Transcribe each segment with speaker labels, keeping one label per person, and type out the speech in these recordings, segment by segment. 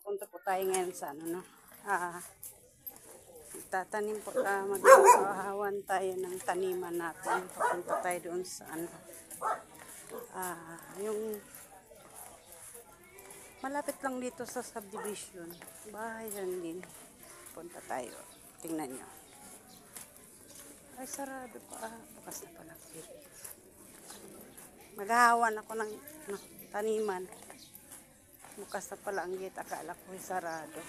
Speaker 1: papunta po tayo ngayon sa ano, no? Tatanim po, maghahawan tayo ng taniman natin. Papunta tayo doon sa ano. Yung malapit lang dito sa subdivision. Bahay yan din. Punta tayo. Tingnan nyo. Ay, sarado pa. Bukas na pala. Maghahawan ako ng taniman. Bukas na pala ang gate. Akala ko ay sarado.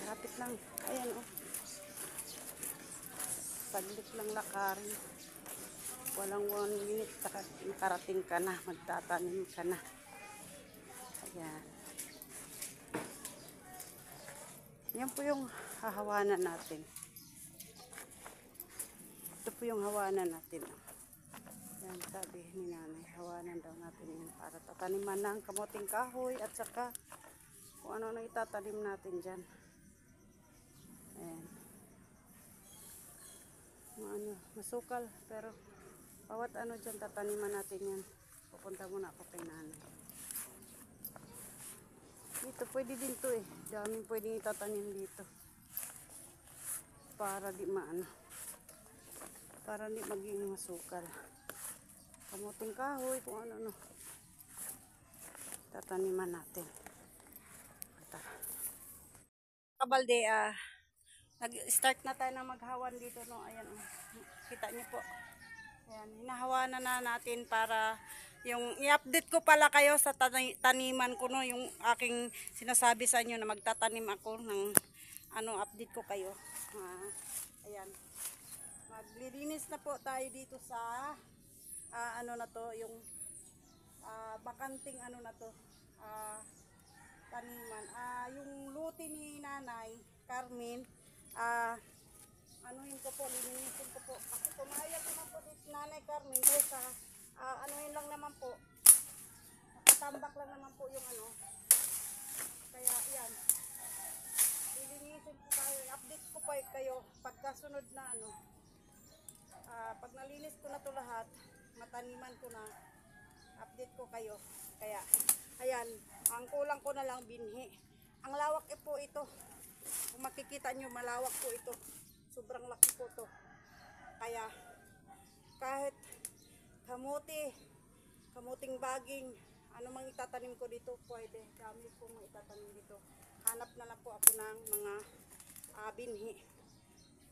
Speaker 1: Malapit lang. Ayan o. Saglit lang lakarin. Walang 1 minute. Nakarating ka na. Magtatanim ka na. Ayan. Yan po yung hahawanan natin. Ito po yung hawanan natin. Yan, sabi ni nanay, hawanan daw natin yun para tataniman ng kamuting kahoy at saka kung ano na itatanim natin dyan. Ayan. Ano, masukal, pero bawat ano dyan tataniman natin yan. Pupunta muna ako kay nanay. Dito, pwede din to eh. Daming pwedeng itatanim dito. Para di maano. Para di maging masukal. Kamuting kahoy, kung ano-ano. Tataniman natin. Kabalde, nag-start na tayo na maghawan dito, no? Ayan, kita niyo po. Ayan, hinahawanan na natin para yung i-update ko pala kayo sa taniman ko, no? Yung aking sinasabi sa inyo na magtatanim ako ng ano, update ko kayo. Ayan. Maglilinis na po tayo dito sa ano na to, yung bakanting ano na to, taniman. Yung luti ni Nanay Carmen, anuhin ko po, lilinisin ko po. Kasi tumaya ko na po dito Nanay Carmen kaysa anuhin lang naman po. Nakatambak lang naman po yung ano. Kaya yan. Lilinisin po tayo. Update ko pa kayo pagkasunod na ano. Pag nalinis ko na to lahat, mataniman ko na, update ko kayo. Kaya, ayan, ang kulang ko na lang binhi. Ang lawak po ito. Kung makikita nyo, malawak po ito. Sobrang laki po to. Kaya, kahit kamuting baging, ano mang itatanim ko dito, pwede. Dami pong itatanim dito. Hanap na lang po ako ng mga binhi.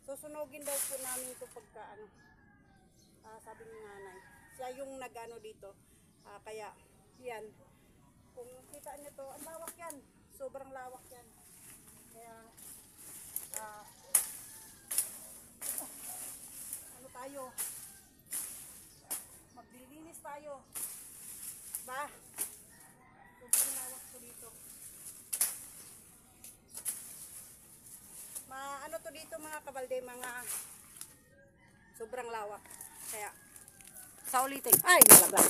Speaker 1: Susunugin daw po namin ito pagka ano. Sabi ni nanay, siya yung nag-ano dito, kaya yan, kung kita nyo to, ang lawak yan, sobrang lawak yan, kaya ano tayo, maglilinis tayo ba, sobrang lawak ko dito, ano to dito mga kabalde, mga sobrang lawak. Kaya, sa ulitin. Ay, nalaglag.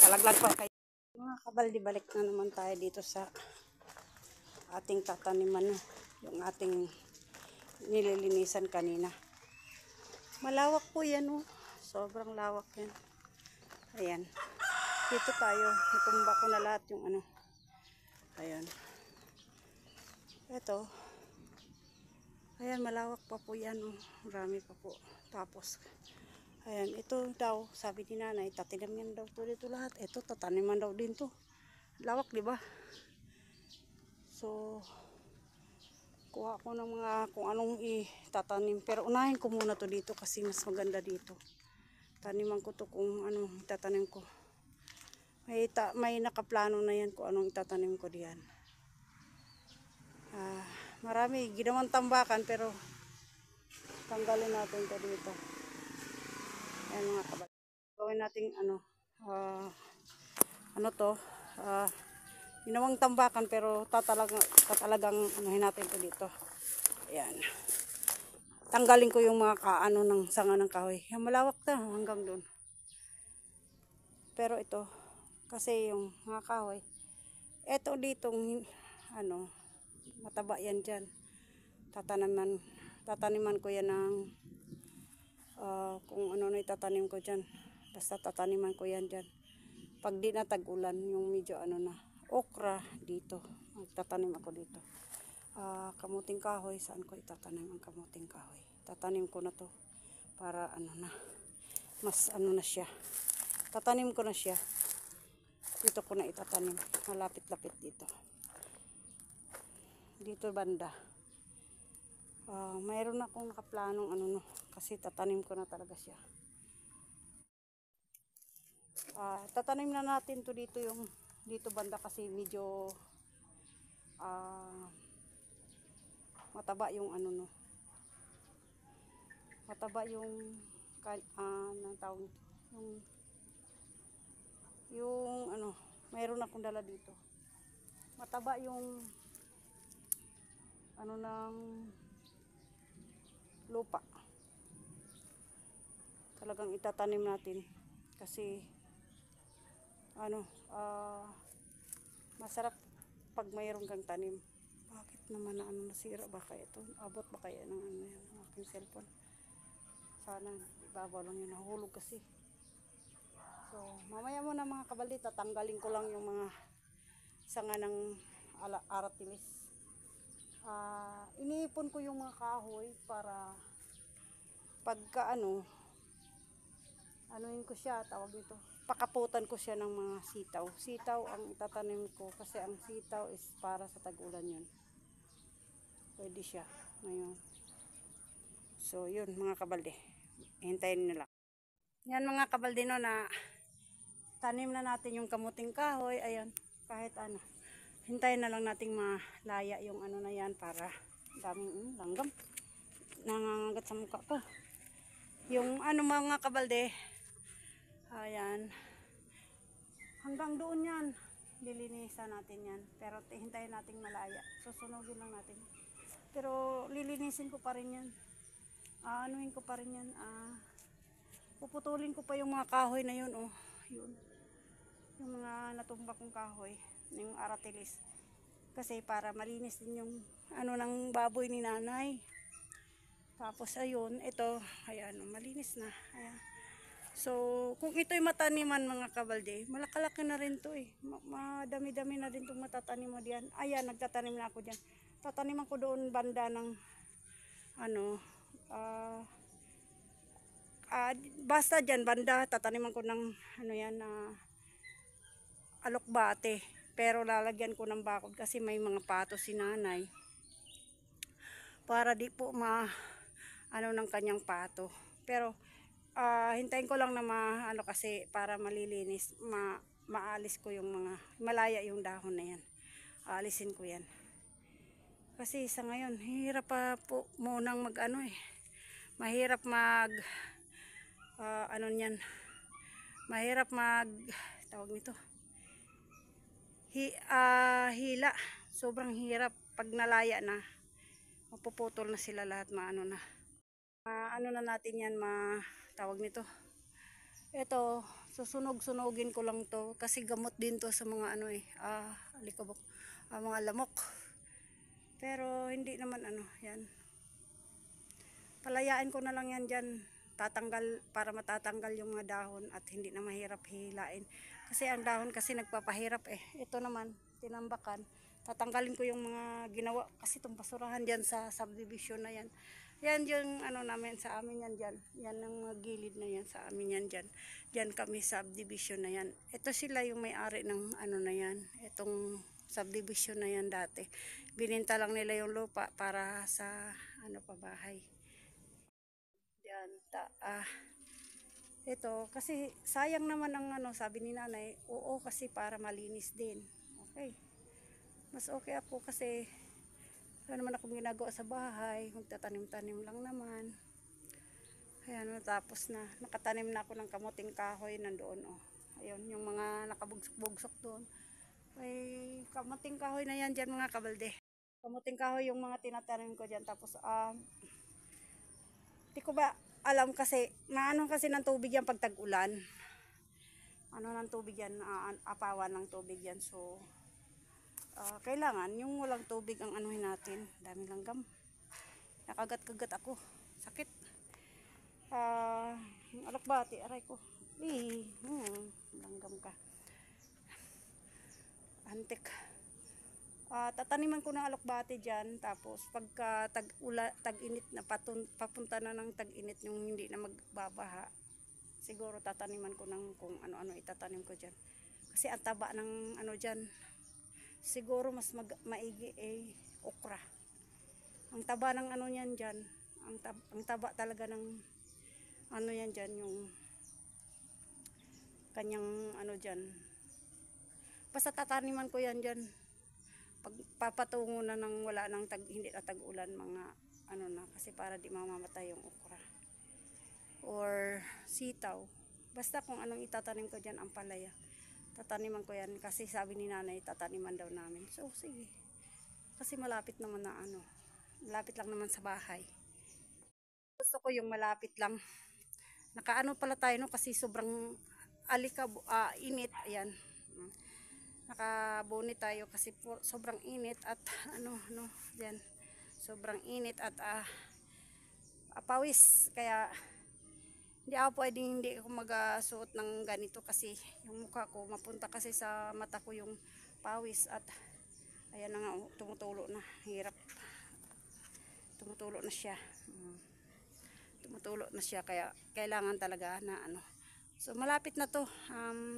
Speaker 1: Nalaglag pa kayo. Mga kabaldi, balik na naman tayo dito sa ating tataniman. Yung ating nililinisan kanina. Malawak po yan, oh. Sobrang lawak yan. Ayan. Dito tayo. Natumba ko na lahat yung ano. Ayan. Ito. Ayan, malawak pa po yan, oh. Marami pa po. Tapos, ayan, ito daw, sabi ni nanay, tataniman daw to dito lahat. Ito, tataniman daw din to. Lawak, di ba? So, kuha ko ng mga kung anong itatanim. Pero unahin ko muna to dito kasi mas maganda dito. Taniman ko to kung anong itatanim ko. May nakaplano na yan kung anong itatanim ko diyan. Marami, ginawang tambakan pero tanggalin natin ito dito. Ayan mga kabal. Gawin natin ano to, ginawang tambakan pero tatalagang anuhin natin ito dito. Ayan. Tanggalin ko yung mga kaano ng sanga ng kahoy. Yung malawak na hanggang doon. Pero ito, kasi yung mga kahoy, ito ditong ano, mataba yan dyan. Tataniman ko yan ng kung ano na itatanim ko dyan. Basta tataniman ko yan dyan. Pag di na tag-ulan, yung medyo ano na, okra dito. Magtatanim ako dito. Kamuting kahoy, saan ko itatanim ang kamuting kahoy? Tatanim ko na to para ano na, mas ano na siya. Tatanim ko na siya. Dito ko na itatanim. Malapit-lapit dito. Dito banda. Mayroon akong nakaplanong ano no, kasi tatanim ko na talaga siya. Tatanim na natin to dito yung dito banda kasi medyo mataba yung ano no. Mataba yung anong tawag nito? Yung ano, mayroon akong dala dito. Mataba yung ano ng lupa. Talagang itatanim natin kasi ano, masarap pag mayroon kang tanim. Bakit naman na ano, nasira ba kaya ito? Abot ba kaya ng ano yan, ng aking cellphone? Sana ibabaw lang yun, nahulog kasi. So mamaya muna mga kabaldi, tatanggalin ko lang yung mga sanga ng aratilis. Iniipon ko yung mga kahoy para pagka ano, anuin ko siya, tawag nito, pakaputan ko siya ng mga sitaw. Sitaw ang itatanim ko kasi ang sitaw is para sa tag-ulan yun. Pwede siya ngayon. So yun mga kabalde, hintayin nyo lang. Yan mga kabalde no, na tanim na natin yung kamuting kahoy. Ayan, kahit ano, hintayin na lang nating malaya yung ano na yan para daming langgam nangangagat sa mukha ko. Yung ano mga kabalde, ayan, hanggang doon yan, lilinisan natin yan, pero hintayin nating malaya, susunugin lang natin, pero lilinisin ko pa rin yan, anuhin ko pa rin yan, puputulin ko pa yung mga kahoy na yun, oh, yun, yung mga natumba kong kahoy, yung aratilis, kasi para malinis din yung ano ng baboy ni nanay. Tapos ayun, ito, ayan, malinis na. Ayan. So, kung ito'y mataniman mga kabalde, malakalaki na rin to eh. Madami-dami na din itong matatanim mo diyan. Ayan, nagtatanim na ako diyan. Tataniman ko doon banda ng ano, basta diyan banda, tataniman ko ng ano yan, alokbate. Pero lalagyan ko ng bakod kasi may mga pato si nanay. Para di po ano ng kanyang pato. Pero hintayin ko lang na ano kasi para malilinis, maalis ko yung mga malaya yung dahon na yan. Aalisin ko yan. Kasi sa ngayon, hirap pa po munang mag ano eh. Mahirap mag ano niyan. Mahirap tawag nito. Hila. Sobrang hirap pag nalaya na. Mapuputol na sila lahat, maano na. Ano na natin yan, tawag nito. Ito, susunog-sunogin ko lang to kasi gamot din to sa mga ano eh, alikabok, mga lamok. Pero hindi naman ano, yan. Palayain ko na lang yan dyan, tatanggal para matatanggal yung mga dahon at hindi na mahirap hilain. Kasi ang dahon kasi nagpapahirap eh. Ito naman, tinambakan. Tatanggalin ko yung mga ginawa kasi itong basurahan dyan sa subdivision na yan. Yan yung ano namin sa amin yan dyan. Yan ang mga gilid na yan sa amin yan dyan. Dyan kami subdivision na yan. Ito sila yung may-ari ng ano na yan. Itong subdivision na yan dati. Bininta lang nila yung lupa para sa ano pa bahay. Yan. Ito kasi sayang naman ang ano sabi ni nanay. Oo kasi para malinis din. Okay. Mas okay ako kasi wala naman akong ginagawa sa bahay, magtatanim-tanim lang naman. Ayan, tapos na, nakatanim na ako ng kamuting kahoy nandoon, oh. Ayun, yung mga nakabugsok-bugsok doon. Ay, kamuting kahoy na yan dyan mga kabalde. Kamuting kahoy yung mga tinatanim ko dyan. Tapos, di ko ba alam kasi, maano kasi ng tubig yan pag tag-ulan. Ano ng tubig yan, apawan ng tubig yan. So, kailangan yung walang tubig ang anuhin natin. Daming langgam, nakagat-kagat ako, sakit. Alakbati, aray ko, langgam ka. antik. Tataniman ko ng alokbate dyan, tapos pagka tag-init na papunta na ng tag-init yung hindi na magbabaha, siguro tataniman ko ng kung ano-ano itatanim ko dyan. Kasi ang taba ng ano dyan, siguro mas maigi okra. Ang taba ng ano yan dyan, ang taba talaga ng ano yan dyan, yung kanyang ano dyan. Basta tataniman ko yan dyan. Pagpapatungo na ng wala nang hindi na tag-ulan, mga ano na, kasi para di mamamatay yung okra or sitaw. Basta kung anong itatanim ko dyan, ang palaya, tataniman ko yan kasi sabi ni nanay tataniman daw namin. So sige, kasi malapit naman na ano, malapit lang naman sa bahay. Gusto ko yung malapit lang. Nakaano pala tayo no, kasi sobrang init. Ayan, nakabunit tayo kasi sobrang init at ano no, yan, sobrang init at pawis, kaya hindi ako pwedeng hindi ako magsuot ng ganito kasi yung mukha ko mapunta kasi sa mata ko yung pawis at ayan na nga, tumutulo na, hirap, tumutulo na siya, tumutulo na siya, kaya kailangan talaga na ano. So malapit na to,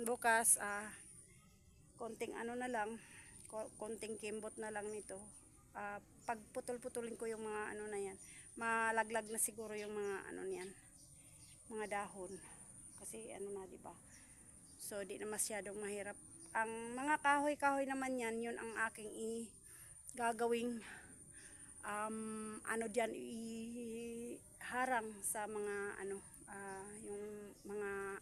Speaker 1: bukas konting ano na lang, konting kimbot na lang nito. Pag putol-putulin ko yung mga ano na yan, malaglag na siguro yung mga ano niyan, mga dahon. Kasi ano na, di ba? So di na masyadong mahirap. Ang mga kahoy-kahoy naman yan, yun ang aking gagawing ano diyan, iharang sa mga ano, yung mga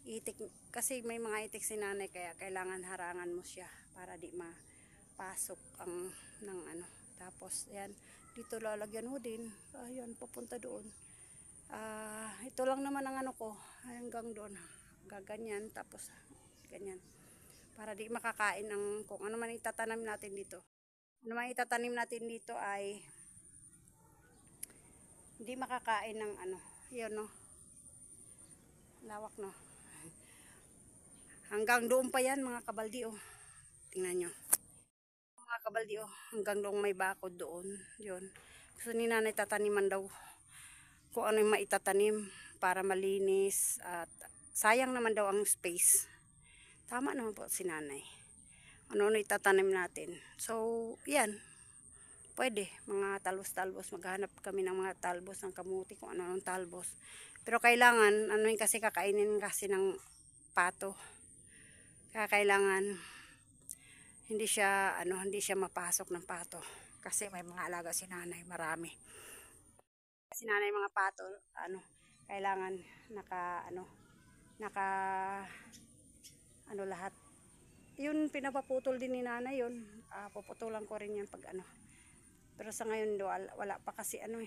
Speaker 1: itik, kasi may mga itik si nanay, kaya kailangan harangan mo siya para di mapasok ang ng ano. Tapos yan, dito lalagyan mo din, ayun, papunta doon. Ito lang naman ang ano ko, hanggang doon, gaganyan, tapos ganyan, para di makakain ang kung ano man itatanim natin dito. Ano man itatanim natin dito ay hindi makakain ng ano, yun no, lawak no. Hanggang doon pa yan mga kabaldi, oh. Tingnan nyo. Mga kabaldi, oh. Hanggang doon may bakod doon. Yun. Gusto ni nanay tataniman daw kung ano yung maitatanim para malinis. At sayang naman daw ang space. Tama naman po si nanay. Ano itatanim natin. So, yan. Pwede. Mga talbos-talbos. Maghanap kami ng mga talbos ng kamuti. Kung ano talbos. Pero kailangan, ano yung kasi kakainin kasi ng pato. Kaya kailangan hindi siya ano, hindi siya mapasok ng pato kasi may mga alaga si nanay, marami. Si nanay mga pato, ano, kailangan naka lahat. Yun pinapaputol din ni nanay yun. Puputulan ko rin yan pag ano. Pero sa ngayon do wala pa kasi ano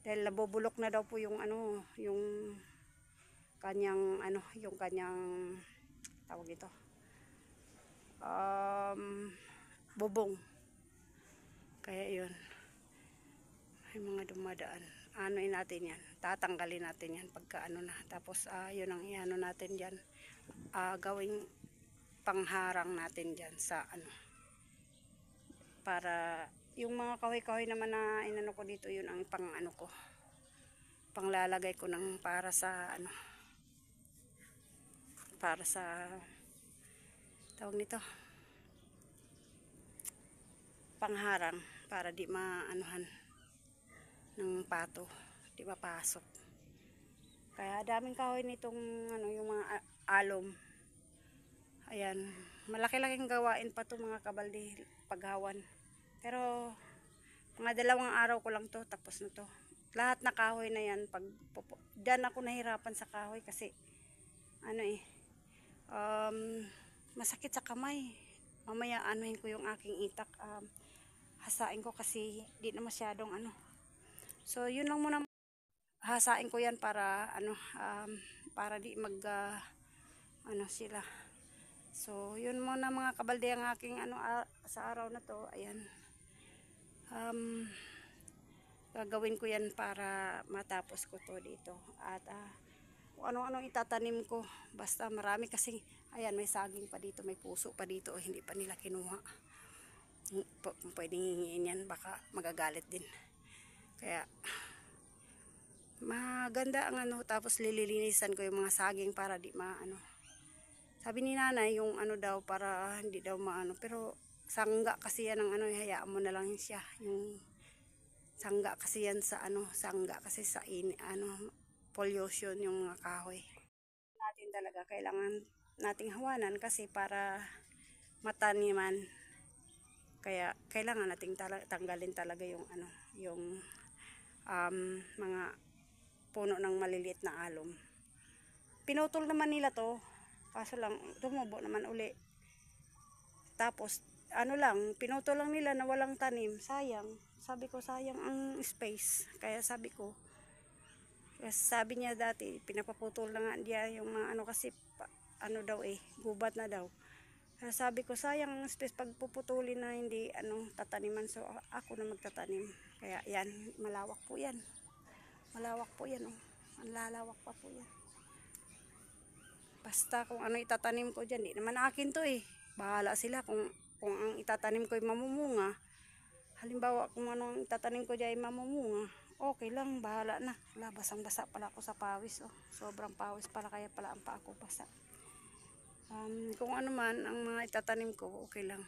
Speaker 1: dahil nabubulok na daw po yung ano, yung kanyang ano, yung kanyang tawag ito, bubong, kaya yun, may mga dumadaan, anoin natin yan, tatanggalin natin yan pagka ano na, tapos yun ang iano natin dyan, gawing pangharang natin dyan sa ano, para yung mga kahoy-kahoy naman na inano ko dito, yun ang pang ano ko, panglalagay ko ng para sa ano, para sa tawag nito, pangharang, para di maanuhan ng pato, di mapasok. Kaya daming kahoy nitong ano, yung mga alom. Ayan, malaki-laking gawain pa to mga kabaldi, paghawan. Pero mga 2 araw ko lang to, tapos na to. Lahat na kahoy na yan, dyan ako nahirapan sa kahoy kasi ano masakit sa kamay. Mamaya anuhin ko yung aking itak, hasain ko kasi di na masyadong ano. So yun lang muna, hasain ko yan para ano, para di mag ano sila. So yun muna mga kabalde ang aking ano sa araw na to. Ayan, gagawin ko yan para matapos ko to dito. At kung ano-ano itatanim ko. Basta marami kasi, ayan, may saging pa dito, may puso pa dito, hindi pa nila kinuha. Kung pwedeng hingiin yan, baka magagalit din. Kaya, maganda ang ano, tapos lilinisan ko yung mga saging para di maano. Sabi ni nanay, yung ano daw, para hindi daw maano, pero sangga kasi yan ang ano, hayaan mo na lang siya. Yung sangga kasi yan sa ano, sangga kasi sa pollution yung mga kahoy. Natin talaga kailangan nating hawanan kasi para mataniman. Kaya kailangan nating tanggalin talaga yung ano, yung mga puno ng maliliit na alom. Pinutol naman nila to, kaso lang tumubo naman uli. Tapos ano lang, pinutol lang nila na walang tanim, sayang. Sabi ko sayang ang space. Kaya sabi ko, sabi niya dati, pinapaputol na nga niya yung mga ano kasi ano daw gubat na daw. Kaya sabi ko sayang ang space pag puputulin na hindi ano tataniman, so ako na magtatanim. Kaya yan, malawak po yan. Malawak po yan oh. Ang lalawak pa po yan. Basta kung ano itatanim ko diyan, di naman akin to Bahala sila kung ang itatanim ko ay mamumunga. Halimbawa kung ano ang itatanim ko diyan ay mamumunga, okay lang, bahala na. Basang-basa pala ako sa pawis oh. Sobrang pawis pala, kaya pala ang paa ko basa. Kung ano man ang mga itatanim ko, okay lang.